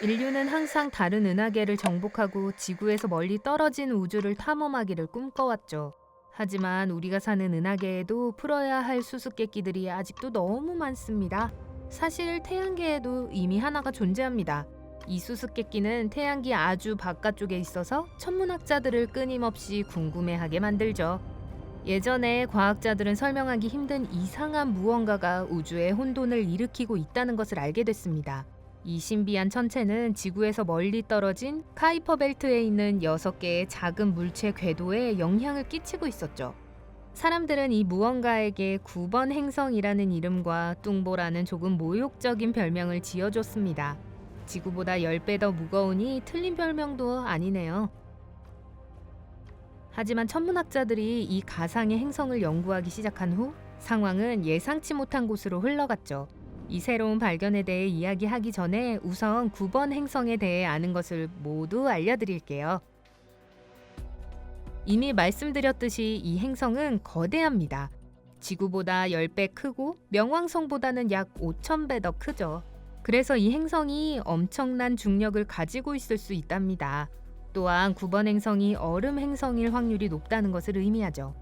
인류는 항상 다른 은하계를 정복하고 지구에서 멀리 떨어진 우주를 탐험하기를 꿈꿔왔죠. 하지만 우리가 사는 은하계에도 풀어야 할 수수께끼들이 아직도 너무 많습니다. 사실 태양계에도 이미 하나가 존재합니다. 이 수수께끼는 태양계 아주 바깥쪽에 있어서 천문학자들을 끊임없이 궁금해하게 만들죠. 예전에 과학자들은 설명하기 힘든 이상한 무언가가 우주에 혼돈을 일으키고 있다는 것을 알게 됐습니다. 이 신비한 천체는 지구에서 멀리 떨어진 카이퍼 벨트에 있는 6개의 작은 물체 궤도에 영향을 끼치고 있었죠. 사람들은 이 무언가에게 9번 행성이라는 이름과 뚱보라는 조금 모욕적인 별명을 지어줬습니다. 지구보다 10배 더 무거우니 틀린 별명도 아니네요. 하지만 천문학자들이 이 가상의 행성을 연구하기 시작한 후 상황은 예상치 못한 곳으로 흘러갔죠. 이 새로운 발견에 대해 이야기하기 전에 우선 9번 행성에 대해 아는 것을 모두 알려드릴게요. 이미 말씀드렸듯이 이 행성은 거대합니다. 지구보다 10배 크고 명왕성보다는 약 5,000배 더 크죠. 그래서 이 행성이 엄청난 중력을 가지고 있을 수 있답니다. 또한 9번 행성이 얼음 행성일 확률이 높다는 것을 의미하죠.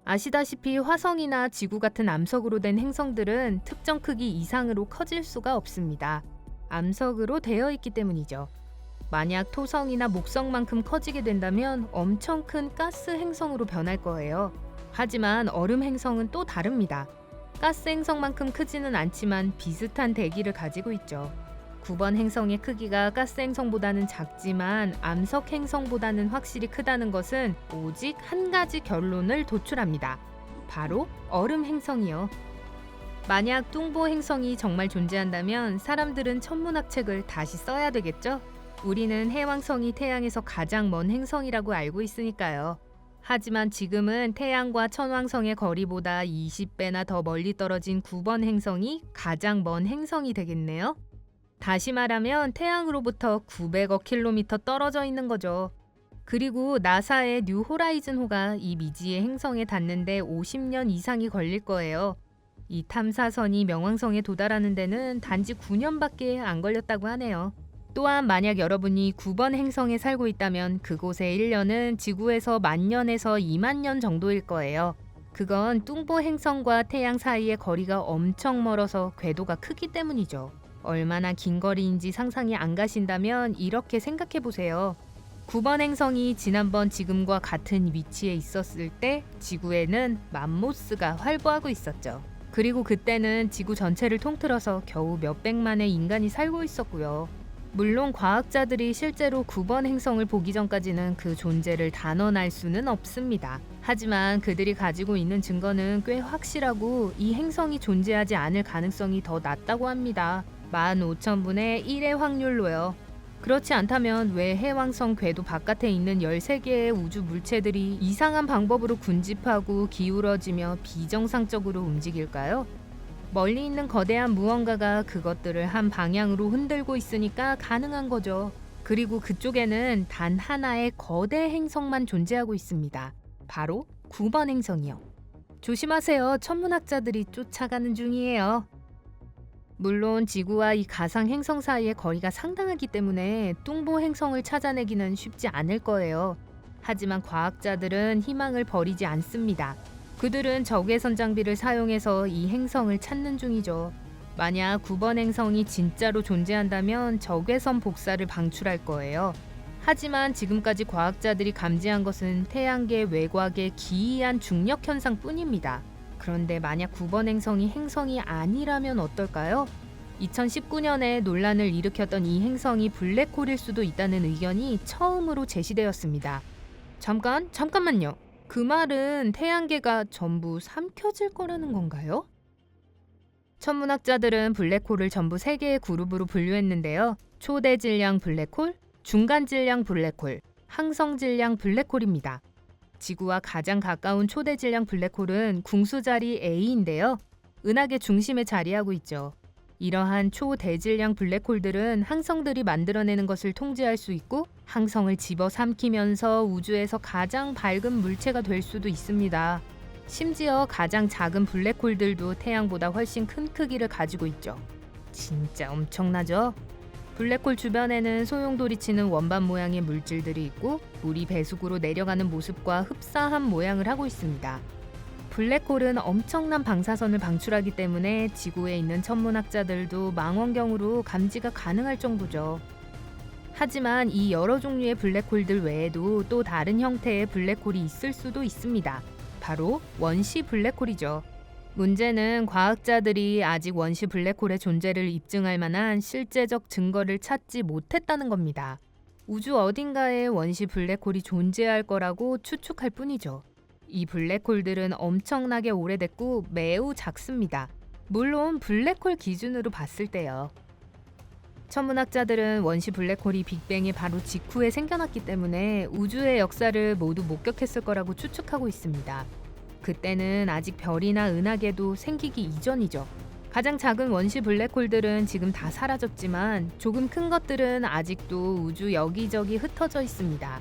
아시다시피 화성이나 지구 같은 암석으로 된 행성들은 특정 크기 이상으로 커질 수가 없습니다. 암석으로 되어 있기 때문이죠. 만약 토성이나 목성만큼 커지게 된다면 엄청 큰 가스 행성으로 변할 거예요. 하지만 얼음 행성은 또 다릅니다. 가스 행성만큼 크지는 않지만 비슷한 대기를 가지고 있죠. 9번 행성의 크기가 가스 행성보다는 작지만 암석 행성보다는 확실히 크다는 것은 오직 한 가지 결론을 도출합니다. 바로 얼음 행성이요. 만약 뚱보 행성이 정말 존재한다면 사람들은 천문학 책을 다시 써야 되겠죠? 우리는 해왕성이 태양에서 가장 먼 행성이라고 알고 있으니까요. 하지만 지금은 태양과 천왕성의 거리보다 20배나 더 멀리 떨어진 9번 행성이 가장 먼 행성이 되겠네요. 다시 말하면 태양으로부터 900억 킬로미터 떨어져 있는 거죠. 그리고 나사의 뉴 호라이즌호가 이 미지의 행성에 닿는데 50년 이상이 걸릴 거예요. 이 탐사선이 명왕성에 도달하는 데는 단지 9년밖에 안 걸렸다고 하네요. 또한 만약 여러분이 9번 행성에 살고 있다면 그곳의 1년은 지구에서 10,000년에서 20,000년 정도일 거예요. 그건 뚱보 행성과 태양 사이의 거리가 엄청 멀어서 궤도가 크기 때문이죠. 얼마나 긴 거리인지 상상이 안 가신다면 이렇게 생각해 보세요. 9번 행성이 지난번 지금과 같은 위치에 있었을 때 지구에는 맘모스가 활보하고 있었죠. 그리고 그때는 지구 전체를 통틀어서 겨우 몇백만의 인간이 살고 있었고요. 물론 과학자들이 실제로 9번 행성을 보기 전까지는 그 존재를 단언할 수는 없습니다. 하지만 그들이 가지고 있는 증거는 꽤 확실하고 이 행성이 존재하지 않을 가능성이 더 낮다고 합니다. 15,000분의 1의 확률로요. 그렇지 않다면 왜 해왕성 궤도 바깥에 있는 13개의 우주 물체들이 이상한 방법으로 군집하고 기울어지며 비정상적으로 움직일까요? 멀리 있는 거대한 무언가가 그것들을 한 방향으로 흔들고 있으니까 가능한 거죠. 그리고 그쪽에는 단 하나의 거대 행성만 존재하고 있습니다. 바로 9번 행성이요. 조심하세요. 천문학자들이 쫓아가는 중이에요. 물론 지구와 이 가상 행성 사이의 거리가 상당하기 때문에 뚱보 행성을 찾아내기는 쉽지 않을 거예요. 하지만 과학자들은 희망을 버리지 않습니다. 그들은 적외선 장비를 사용해서 이 행성을 찾는 중이죠. 만약 9번 행성이 진짜로 존재한다면 적외선 복사를 방출할 거예요. 하지만 지금까지 과학자들이 감지한 것은 태양계 외곽의 기이한 중력 현상뿐입니다. 그런데 만약 9번 행성이 아니라면 어떨까요? 2019년에 논란을 일으켰던 이 행성이 블랙홀일 수도 있다는 의견이 처음으로 제시되었습니다. 잠깐만요. 그 말은 태양계가 전부 삼켜질 거라는 건가요? 천문학자들은 블랙홀을 전부 3개의 그룹으로 분류했는데요. 초대질량 블랙홀, 중간질량 블랙홀, 항성질량 블랙홀입니다. 지구와 가장 가까운 초대질량 블랙홀은 궁수자리 A인데요. 은하계 중심에 자리하고 있죠. 이러한 초대질량 블랙홀들은 항성들이 만들어내는 것을 통제할 수 있고 항성을 집어삼키면서 우주에서 가장 밝은 물체가 될 수도 있습니다. 심지어 가장 작은 블랙홀들도 태양보다 훨씬 큰 크기를 가지고 있죠. 진짜 엄청나죠? 블랙홀 주변에는 소용돌이치는 원반 모양의 물질들이 있고 물이 배수구로 내려가는 모습과 흡사한 모양을 하고 있습니다. 블랙홀은 엄청난 방사선을 방출하기 때문에 지구에 있는 천문학자들도 망원경으로 감지가 가능할 정도죠. 하지만 이 여러 종류의 블랙홀들 외에도 또 다른 형태의 블랙홀이 있을 수도 있습니다. 바로 원시 블랙홀이죠. 문제는 과학자들이 아직 원시 블랙홀의 존재를 입증할 만한 실제적 증거를 찾지 못했다는 겁니다. 우주 어딘가에 원시 블랙홀이 존재할 거라고 추측할 뿐이죠. 이 블랙홀들은 엄청나게 오래됐고 매우 작습니다. 물론 블랙홀 기준으로 봤을 때요. 천문학자들은 원시 블랙홀이 빅뱅의 바로 직후에 생겨났기 때문에 우주의 역사를 모두 목격했을 거라고 추측하고 있습니다. 그때는 아직 별이나 은하계도 생기기 이전이죠. 가장 작은 원시 블랙홀들은 지금 다 사라졌지만 조금 큰 것들은 아직도 우주 여기저기 흩어져 있습니다.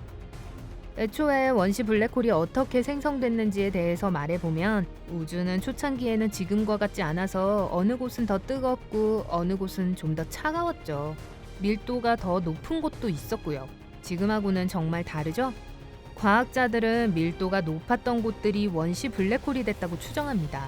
애초에 원시 블랙홀이 어떻게 생성됐는지에 대해서 말해보면 우주는 초창기에는 지금과 같지 않아서 어느 곳은 더 뜨겁고 어느 곳은 좀 더 차가웠죠. 밀도가 더 높은 곳도 있었고요. 지금하고는 정말 다르죠? 과학자들은 밀도가 높았던 곳들이 원시 블랙홀이 됐다고 추정합니다.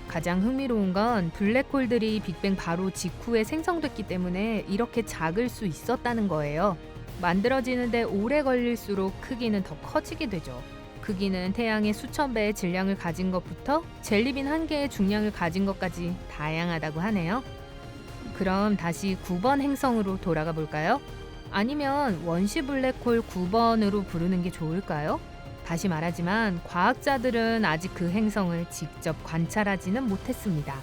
가장 흥미로운 건 블랙홀들이 빅뱅 바로 직후에 생성됐기 때문에 이렇게 작을 수 있었다는 거예요. 만들어지는데 오래 걸릴수록 크기는 더 커지게 되죠. 크기는 태양의 수천 배의 질량을 가진 것부터 젤리빈 한 개의 중량을 가진 것까지 다양하다고 하네요. 그럼 다시 9번 행성으로 돌아가 볼까요? 아니면 원시 블랙홀 9번으로 부르는 게 좋을까요? 다시 말하지만 과학자들은 아직 그 행성을 직접 관찰하지는 못했습니다.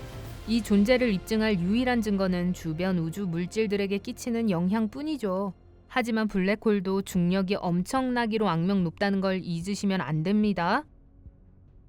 이 존재를 입증할 유일한 증거는 주변 우주 물질들에게 끼치는 영향뿐이죠. 하지만 블랙홀도 중력이 엄청나기로 악명 높다는 걸 잊으시면 안 됩니다.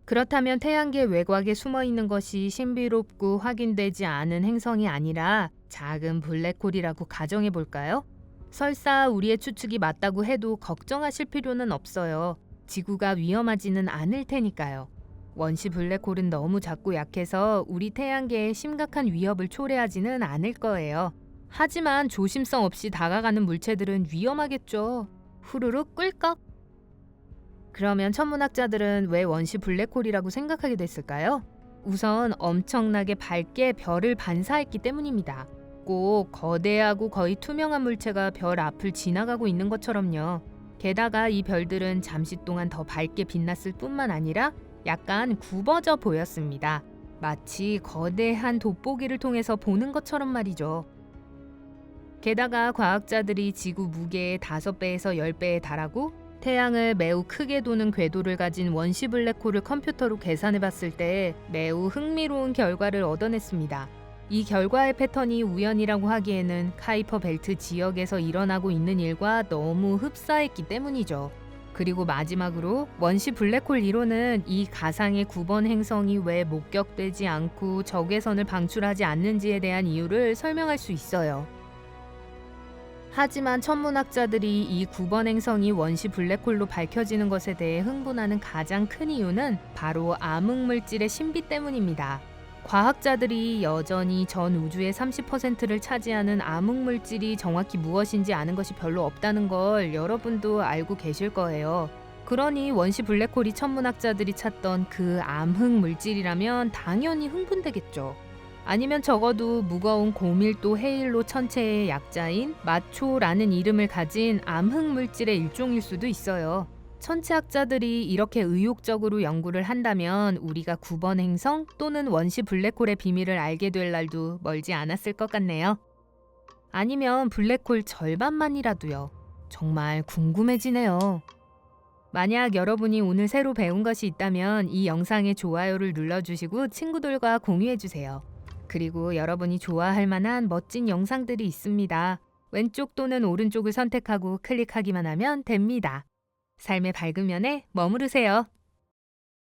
그렇다면 태양계 외곽에 숨어 있는 것이 신비롭고 확인되지 않은 행성이 아니라 작은 블랙홀이라고 가정해 볼까요? 설사 우리의 추측이 맞다고 해도 걱정하실 필요는 없어요. 지구가 위험하지는 않을 테니까요. 원시 블랙홀은 너무 작고 약해서 우리 태양계에 심각한 위협을 초래하지는 않을 거예요. 하지만 조심성 없이 다가가는 물체들은 위험하겠죠. 후루룩 꿀꺽. 그러면 천문학자들은 왜 원시 블랙홀이라고 생각하게 됐을까요? 우선 엄청나게 밝게 별을 반사했기 때문입니다. 꼭 거대하고 거의 투명한 물체가 별 앞을 지나가고 있는 것처럼요. 게다가 이 별들은 잠시 동안 더 밝게 빛났을 뿐만 아니라 약간 굽어져 보였습니다. 마치 거대한 돋보기를 통해서 보는 것처럼 말이죠. 게다가 과학자들이 지구 무게의 5배에서 10배에 달하고 태양을 매우 크게 도는 궤도를 가진 원시 블랙홀을 컴퓨터로 계산해 봤을 때 매우 흥미로운 결과를 얻어냈습니다. 이 결과의 패턴이 우연이라고 하기에는 카이퍼 벨트 지역에서 일어나고 있는 일과 너무 흡사했기 때문이죠. 그리고 마지막으로 원시 블랙홀 이론은 이 가상의 9번 행성이 왜 목격되지 않고 적외선을 방출하지 않는지에 대한 이유를 설명할 수 있어요. 하지만 천문학자들이 이 9번 행성이 원시 블랙홀로 밝혀지는 것에 대해 흥분하는 가장 큰 이유는 바로 암흑물질의 신비 때문입니다. 과학자들이 여전히 전 우주의 30%를 차지하는 암흑물질이 정확히 무엇인지 아는 것이 별로 없다는 걸 여러분도 알고 계실 거예요. 그러니 원시 블랙홀이 천문학자들이 찾던 그 암흑물질이라면 당연히 흥분되겠죠. 아니면 적어도 무거운 고밀도 헤일로 천체의 약자인 마초라는 이름을 가진 암흑물질의 일종일 수도 있어요. 천체학자들이 이렇게 의욕적으로 연구를 한다면 우리가 9번 행성 또는 원시 블랙홀의 비밀을 알게 될 날도 멀지 않았을 것 같네요. 아니면 블랙홀 절반만이라도요. 정말 궁금해지네요. 만약 여러분이 오늘 새로 배운 것이 있다면 이 영상에 좋아요를 눌러주시고 친구들과 공유해주세요. 그리고 여러분이 좋아할 만한 멋진 영상들이 있습니다. 왼쪽 또는 오른쪽을 선택하고 클릭하기만 하면 됩니다. 삶의 밝은 면에 머무르세요.